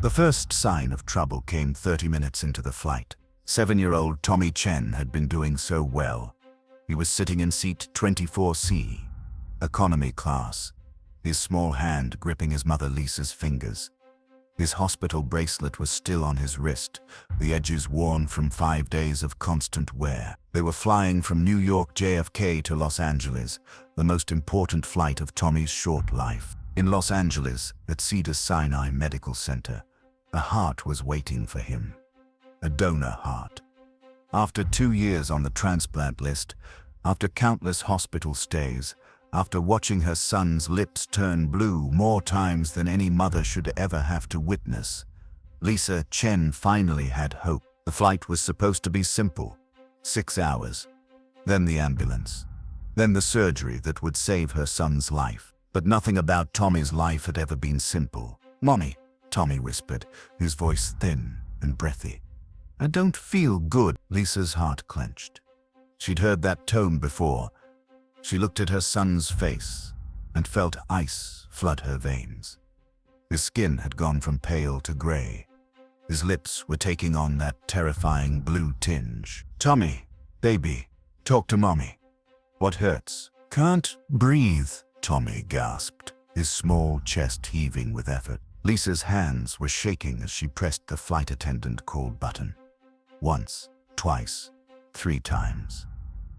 The first sign of trouble came 30 minutes into the flight. 7-year-old Tommy Chen had been doing so well. He was sitting in seat 24C, economy class, his small hand gripping his mother Lisa's fingers. His hospital bracelet was still on his wrist, the edges worn from 5 days of constant wear. They were flying from New York JFK to Los Angeles, the most important flight of Tommy's short life. In Los Angeles, at Cedars-Sinai Medical Center, a heart was waiting for him. A donor heart. After 2 years on the transplant list, after countless hospital stays, after watching her son's lips turn blue more times than any mother should ever have to witness, Lisa Chen finally had hope. The flight was supposed to be simple. 6 hours. Then the ambulance. Then the surgery that would save her son's life. But nothing about Tommy's life had ever been simple. "Mommy," Tommy whispered, his voice thin and breathy. "I don't feel good." Lisa's heart clenched. She'd heard that tone before. She looked at her son's face and felt ice flood her veins. His skin had gone from pale to gray. His lips were taking on that terrifying blue tinge. "Tommy, baby, talk to Mommy. What hurts?" "Can't breathe," Tommy gasped, his small chest heaving with effort. Lisa's hands were shaking as she pressed the flight attendant call button. Once, twice, 3 times.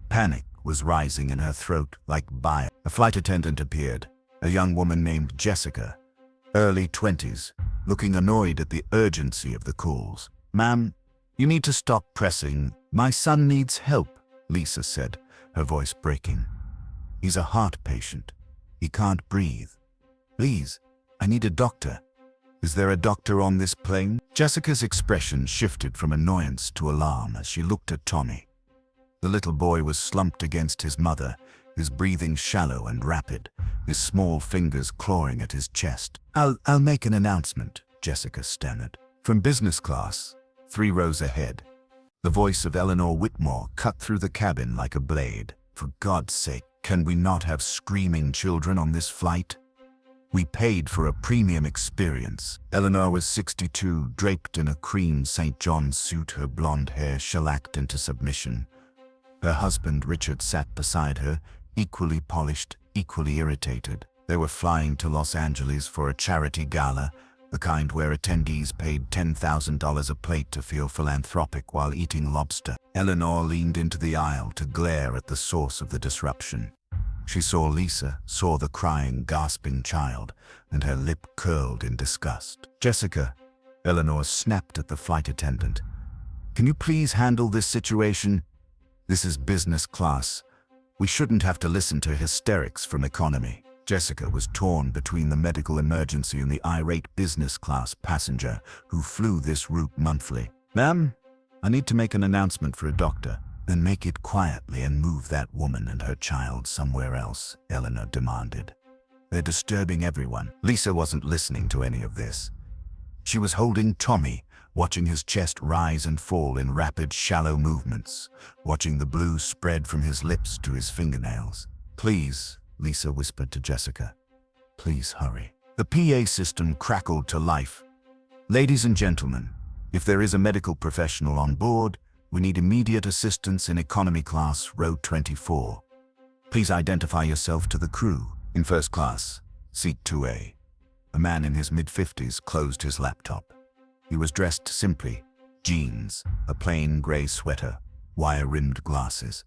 Panic was rising in her throat like bile. A flight attendant appeared, a young woman named Jessica, early 20s, looking annoyed at the urgency of the calls. "Ma'am, you need to stop pressing. My son needs help," Lisa said, her voice breaking. "He's a heart patient. He can't breathe. Please, I need a doctor. Is there a doctor on this plane?" Jessica's expression shifted from annoyance to alarm as she looked at Tommy. The little boy was slumped against his mother, his breathing shallow and rapid, his small fingers clawing at his chest. I'll make an announcement," Jessica stammered. From business class, 3 rows ahead, the voice of Eleanor Whitmore cut through the cabin like a blade. "For God's sake, can we not have screaming children on this flight? We paid for a premium experience." Eleanor was 62, draped in a cream St. John's suit, her blonde hair shellacked into submission. Her husband, Richard, sat beside her, equally polished, equally irritated. They were flying to Los Angeles for a charity gala, the kind where attendees paid $10,000 a plate to feel philanthropic while eating lobster. Eleanor leaned into the aisle to glare at the source of the disruption. She saw Lisa, saw the crying, gasping child, and her lip curled in disgust. "Jessica," Eleanor snapped at the flight attendant, "can you please handle this situation? This is business class. We shouldn't have to listen to hysterics from economy." Jessica was torn between the medical emergency and the irate business class passenger who flew this route monthly. "Ma'am, I need to make an announcement for a doctor." "Then make it quietly and move that woman and her child somewhere else," Eleanor demanded. "They're disturbing everyone." Lisa wasn't listening to any of this. She was holding Tommy, watching his chest rise and fall in rapid, shallow movements, watching the blue spread from his lips to his fingernails. "Please," Lisa whispered to Jessica. "Please hurry." The PA system crackled to life. "Ladies and gentlemen, if there is a medical professional on board, we need immediate assistance in economy class, row 24. Please identify yourself to the crew." In first class, seat 2A, a man in his mid-50s closed his laptop. He was dressed simply, jeans, a plain gray sweater, wire-rimmed glasses.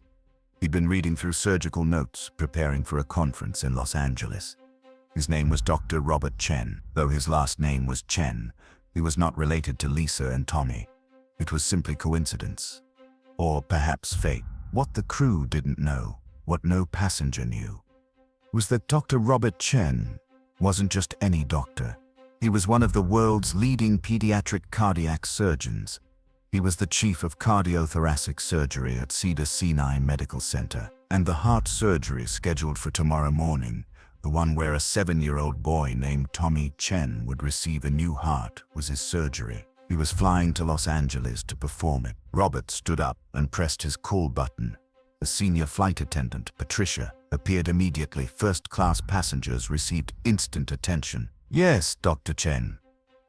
He'd been reading through surgical notes, preparing for a conference in Los Angeles. His name was Dr. Robert Chen. Though his last name was Chen, he was not related to Lisa and Tommy. It was simply coincidence. Or perhaps fate. What the crew didn't know, what no passenger knew, was that Dr. Robert Chen wasn't just any doctor. He was one of the world's leading pediatric cardiac surgeons. He was the chief of cardiothoracic surgery at Cedars-Sinai Medical Center. And the heart surgery scheduled for tomorrow morning, the one where a 7-year-old boy named Tommy Chen would receive a new heart, was his surgery. He was flying to Los Angeles to perform it. Robert stood up and pressed his call button. The senior flight attendant, Patricia, appeared immediately. First-class passengers received instant attention. "Yes, Dr. Chen.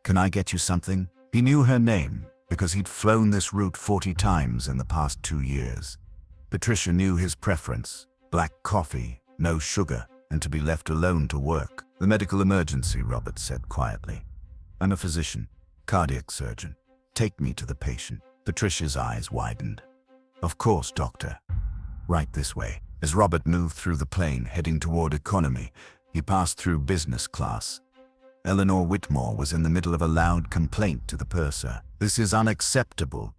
Can I get you something? He knew her name because he'd flown this route 40 times in the past 2 years. Patricia knew his preference: black coffee, no sugar, and to be left alone to work. The medical emergency, Robert said quietly. I'm a physician, cardiac surgeon. Take me to the patient. Patricia's eyes widened. Of course, doctor. Right this way. As Robert moved through the plane heading toward economy, he passed through business class. Eleanor Whitmore was in the middle of a loud complaint to the purser. This is unacceptable.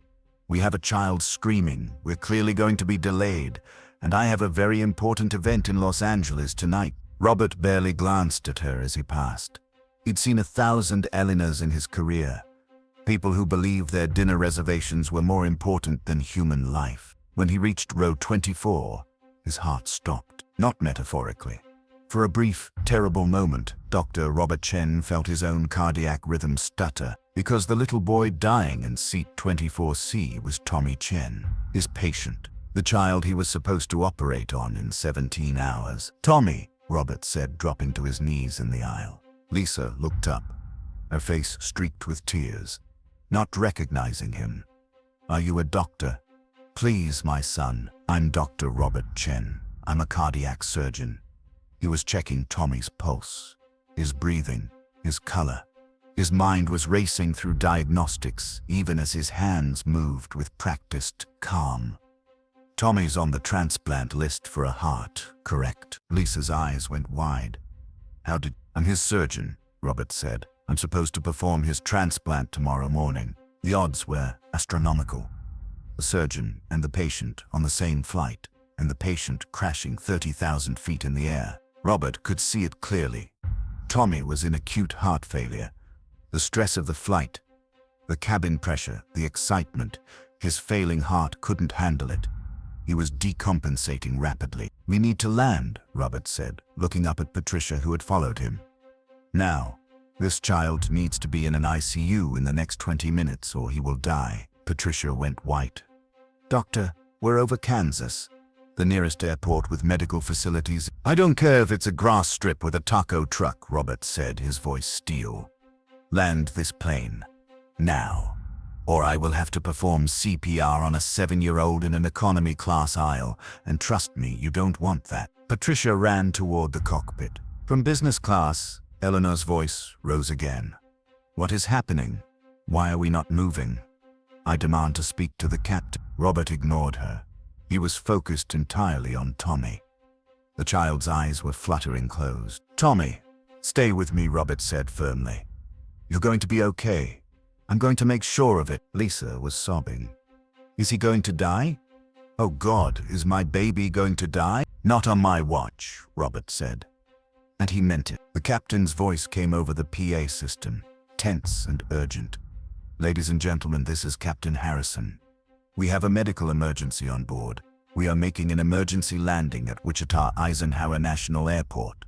We have a child screaming. We're clearly going to be delayed. And I have a very important event in Los Angeles tonight. Robert barely glanced at her as he passed. He'd seen 1,000 Eleanors in his career. People who believed their dinner reservations were more important than human life. When he reached row 24, his heart stopped. Not metaphorically. For a brief, terrible moment, Dr. Robert Chen felt his own cardiac rhythm stutter, because the little boy dying in seat 24C was Tommy Chen, his patient, the child he was supposed to operate on in 17 hours. Tommy, Robert said, dropping to his knees in the aisle. Lisa looked up, her face streaked with tears, not recognizing him. Are you a doctor? Please, my son. I'm Dr. Robert Chen. I'm a cardiac surgeon. He was checking Tommy's pulse, his breathing, his color. His mind was racing through diagnostics, even as his hands moved with practiced calm. Tommy's on the transplant list for a heart, correct? Lisa's eyes went wide. I'm his surgeon, Robert said. I'm supposed to perform his transplant tomorrow morning. The odds were astronomical. The surgeon and the patient on the same flight, and the patient crashing 30,000 feet in the air. Robert could see it clearly. Tommy was in acute heart failure. The stress of the flight, the cabin pressure, the excitement, his failing heart couldn't handle it. He was decompensating rapidly. We need to land, Robert said, looking up at Patricia, who had followed him. Now, this child needs to be in an ICU in the next 20 minutes or he will die. Patricia went white. Doctor, we're over Kansas, the nearest airport with medical facilities. I don't care if it's a grass strip with a taco truck, Robert said, his voice steel. Land this plane. Now. Or I will have to perform CPR on a 7-year-old in an economy class aisle, and trust me, you don't want that. Patricia ran toward the cockpit. From business class, Eleanor's voice rose again. What is happening? Why are we not moving? I demand to speak to the captain. Robert ignored her. He was focused entirely on Tommy. The child's eyes were fluttering closed. Tommy, stay with me, Robert said firmly. You're going to be okay. I'm going to make sure of it. Lisa was sobbing. Is he going to die? Oh God, is my baby going to die? Not on my watch, Robert said. And he meant it. The captain's voice came over the PA system, tense and urgent. Ladies and gentlemen, this is Captain Harrison. We have a medical emergency on board. We are making an emergency landing at Wichita Eisenhower National Airport.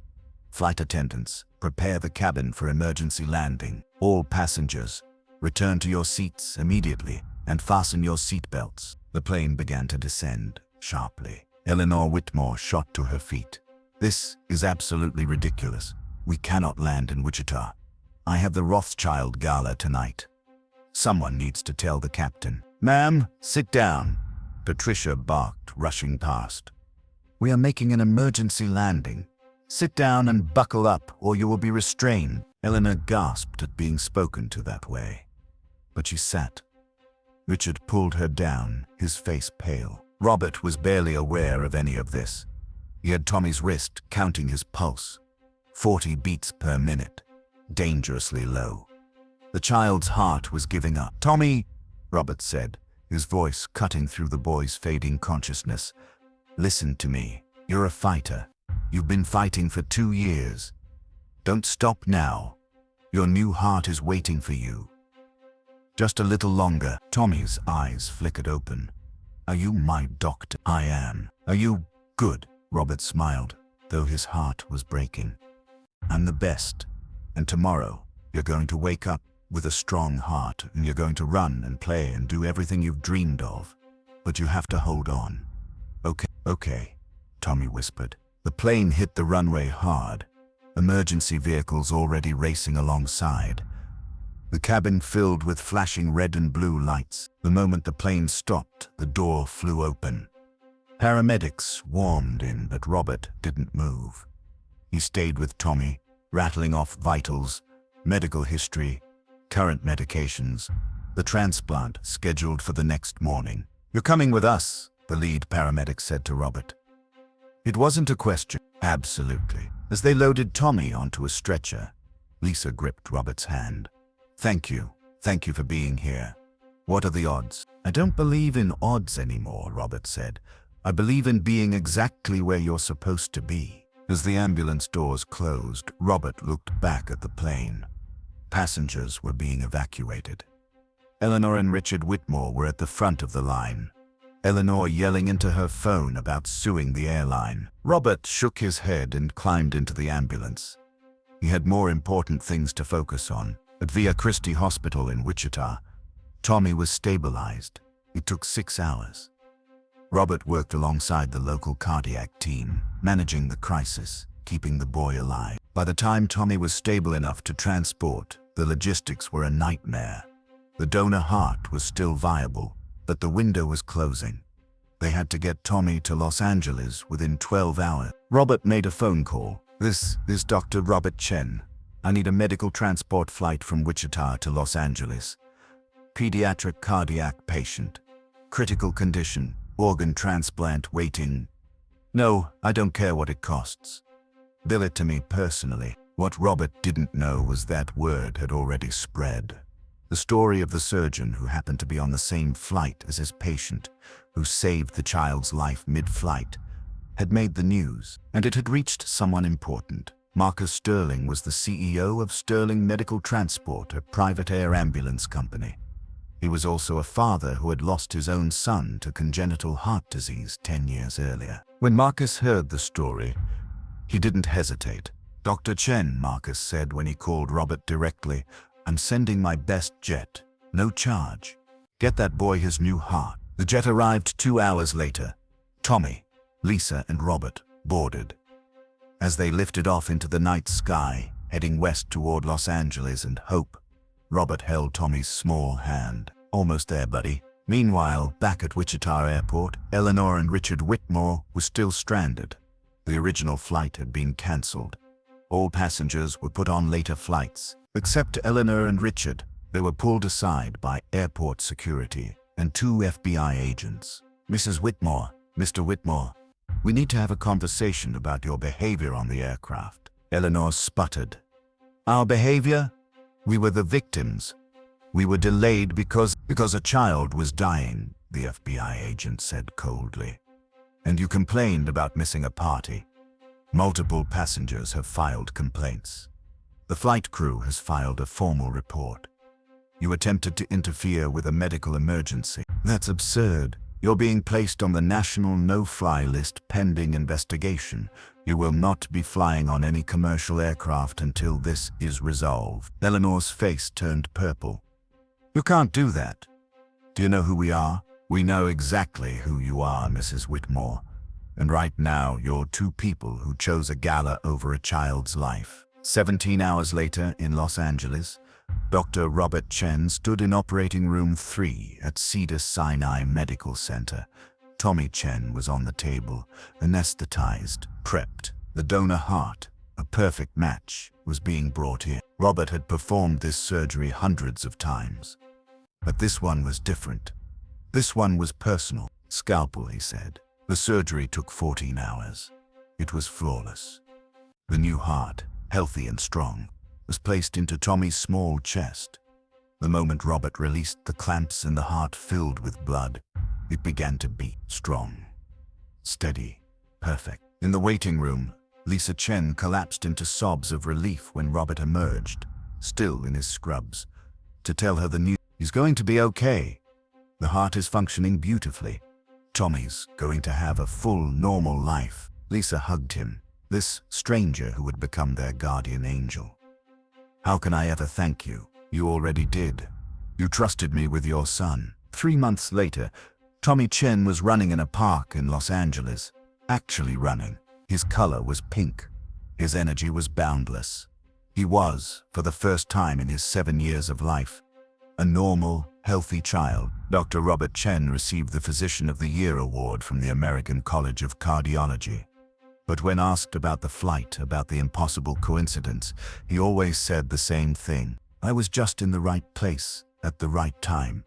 Flight attendants, prepare the cabin for emergency landing. All passengers, return to your seats immediately and fasten your seatbelts. The plane began to descend sharply. Eleanor Whitmore shot to her feet. This is absolutely ridiculous. We cannot land in Wichita. I have the Rothschild gala tonight. Someone needs to tell the captain. Ma'am, sit down. Patricia barked, rushing past. We are making an emergency landing. Sit down and buckle up, or you will be restrained. Eleanor gasped at being spoken to that way. But she sat. Richard pulled her down, his face pale. Robert was barely aware of any of this. He had Tommy's wrist, counting his pulse. 40 beats per minute. Dangerously low. The child's heart was giving up. Tommy, Robert said, his voice cutting through the boy's fading consciousness. Listen to me. You're a fighter. You've been fighting for 2 years. Don't stop now. Your new heart is waiting for you. Just a little longer. Tommy's eyes flickered open. Are you my doctor? I am. Are you good? Robert smiled, though his heart was breaking. I'm the best. And tomorrow, you're going to wake up with a strong heart, and you're going to run and play and do everything you've dreamed of. But you have to hold on. Okay, Tommy whispered. The plane hit the runway hard, emergency vehicles already racing alongside. The cabin filled with flashing red and blue lights. The moment the plane stopped, the door flew open. Paramedics swarmed in, but Robert didn't move. He stayed with Tommy, rattling off vitals, medical history, current medications, the transplant scheduled for the next morning. "You're coming with us," the lead paramedic said to Robert. It wasn't a question. Absolutely. As they loaded Tommy onto a stretcher, Lisa gripped Robert's hand. Thank you for being here. What are the odds?" "I don't believe in odds anymore," Robert said. "I believe in being exactly where you're supposed to be." As the ambulance doors closed, Robert looked back at the plane. Passengers were being evacuated. Eleanor and Richard Whitmore were at the front of the line, Eleanor yelling into her phone about suing the airline. Robert shook his head and climbed into the ambulance. He had more important things to focus on. At Via Christi Hospital in Wichita, Tommy was stabilized. It took 6 hours. Robert worked alongside the local cardiac team, managing the crisis, keeping the boy alive. By the time Tommy was stable enough to transport, the logistics were a nightmare. The donor heart was still viable, but the window was closing. They had to get Tommy to Los Angeles within 12 hours. Robert made a phone call. This is Dr. Robert Chen. I need a medical transport flight from Wichita to Los Angeles. Pediatric cardiac patient. Critical condition. Organ transplant waiting. No, I don't care what it costs. Bill it to me personally. What Robert didn't know was that word had already spread. The story of the surgeon who happened to be on the same flight as his patient, who saved the child's life mid-flight, had made the news, and it had reached someone important. Marcus Sterling was the CEO of Sterling Medical Transport, a private air ambulance company. He was also a father who had lost his own son to congenital heart disease 10 years earlier. When Marcus heard the story, he didn't hesitate. "Dr. Chen," Marcus said when he called Robert directly, "I'm sending my best jet. No charge. Get that boy his new heart." The jet arrived 2 hours later. Tommy, Lisa, and Robert boarded. As they lifted off into the night sky, heading west toward Los Angeles and hope, Robert held Tommy's small hand. "Almost there, buddy." Meanwhile, back at Wichita Airport, Eleanor and Richard Whitmore were still stranded. The original flight had been cancelled. All passengers were put on later flights. Except Eleanor and Richard, they were pulled aside by airport security and 2 FBI agents. "Mrs. Whitmore, Mr. Whitmore, we need to have a conversation about your behavior on the aircraft." Eleanor sputtered. "Our behavior? We were the victims. We were delayed because a child was dying," the FBI agent said coldly. "And you complained about missing a party. Multiple passengers have filed complaints. The flight crew has filed a formal report. You attempted to interfere with a medical emergency. That's absurd. You're being placed on the national no-fly list pending investigation. You will not be flying on any commercial aircraft until this is resolved." Eleanor's face turned purple. "You can't do that. Do you know who we are?" "We know exactly who you are, Mrs. Whitmore. And right now, you're 2 people who chose a gala over a child's life." 17 hours later, in Los Angeles, Dr. Robert Chen stood in operating room 3 at Cedars-Sinai Medical Center. Tommy Chen was on the table, anesthetized, prepped. The donor heart, a perfect match, was being brought in. Robert had performed this surgery hundreds of times. But this one was different. This one was personal. "Scalpel," he said. The surgery took 14 hours. It was flawless. The new heart, healthy and strong, was placed into Tommy's small chest. The moment Robert released the clamps and the heart filled with blood, it began to beat. Strong, steady, perfect. In the waiting room, Lisa Chen collapsed into sobs of relief when Robert emerged, still in his scrubs, to tell her the news. "He's going to be okay. The heart is functioning beautifully. Tommy's going to have a full, normal life." Lisa hugged him, this stranger who had become their guardian angel. "How can I ever thank you? You already did. You trusted me with your son." 3 months later, Tommy Chen was running in a park in Los Angeles. Actually running. His color was pink. His energy was boundless. He was, for the first time in his 7 years of life, a normal, healthy child. Dr. Robert Chen received the Physician of the Year award from the American College of Cardiology. But when asked about the flight, about the impossible coincidence, he always said the same thing. I was just in the right place, at the right time.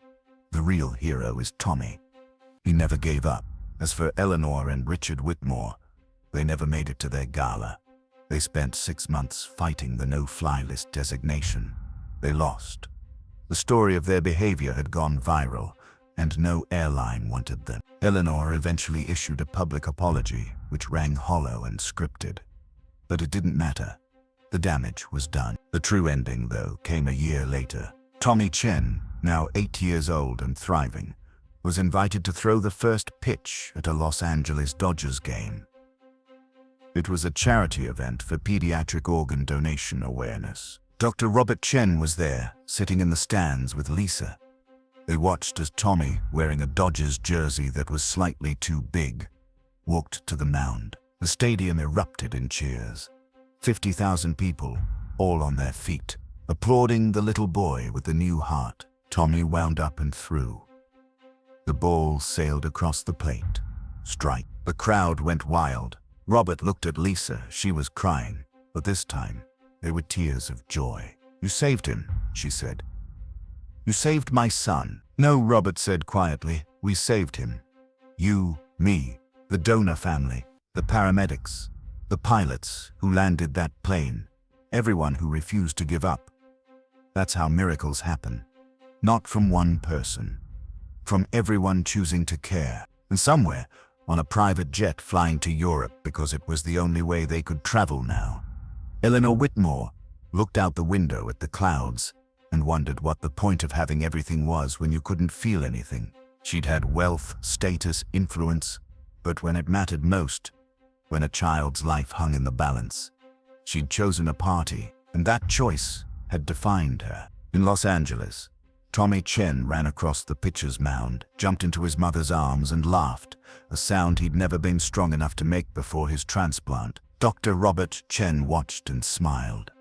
The real hero is Tommy. He never gave up. As for Eleanor and Richard Whitmore, they never made it to their gala. They spent 6 months fighting the no-fly list designation. They lost. The story of their behavior had gone viral, and no airline wanted them. Eleanor eventually issued a public apology, which rang hollow and scripted. But it didn't matter. The damage was done. The true ending, though, came a year later. Tommy Chen, now 8 years old and thriving, was invited to throw the first pitch at a Los Angeles Dodgers game. It was a charity event for pediatric organ donation awareness. Dr. Robert Chen was there, sitting in the stands with Lisa. They watched as Tommy, wearing a Dodgers jersey that was slightly too big, walked to the mound. The stadium erupted in cheers. 50,000 people, all on their feet, applauding the little boy with the new heart. Tommy wound up and threw. The ball sailed across the plate. Strike. The crowd went wild. Robert looked at Lisa. She was crying, but this time, there were tears of joy. You saved him, she said. You saved my son. No, Robert said quietly. We saved him. You, me, the donor family, the paramedics, the pilots who landed that plane, everyone who refused to give up. That's how miracles happen. Not from one person, from everyone choosing to care. And somewhere, on a private jet flying to Europe because it was the only way they could travel now, Eleanor Whitmore looked out the window at the clouds and wondered what the point of having everything was when you couldn't feel anything. She'd had wealth, status, influence, but when it mattered most, when a child's life hung in the balance, she'd chosen a party, and that choice had defined her. In Los Angeles, Tommy Chen ran across the pitcher's mound, jumped into his mother's arms and laughed, a sound he'd never been strong enough to make before his transplant. Dr. Robert Chen watched and smiled.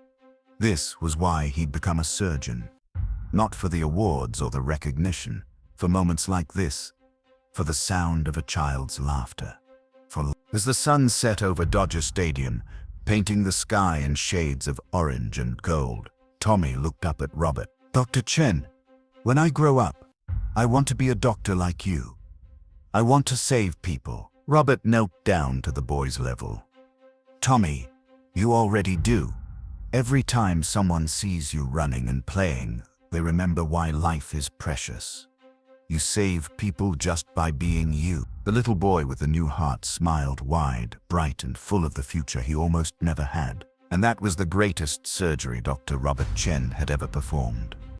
This was why he'd become a surgeon. Not for the awards or the recognition, for moments like this, for the sound of a child's laughter. As the sun set over Dodger Stadium, painting the sky in shades of orange and gold, Tommy looked up at Robert. Dr. Chen, when I grow up, I want to be a doctor like you. I want to save people. Robert knelt down to the boy's level. Tommy, you already do. Every time someone sees you running and playing, they remember why life is precious. You save people just by being you. The little boy with the new heart smiled wide, bright and full of the future he almost never had. And that was the greatest surgery Dr. Robert Chen had ever performed.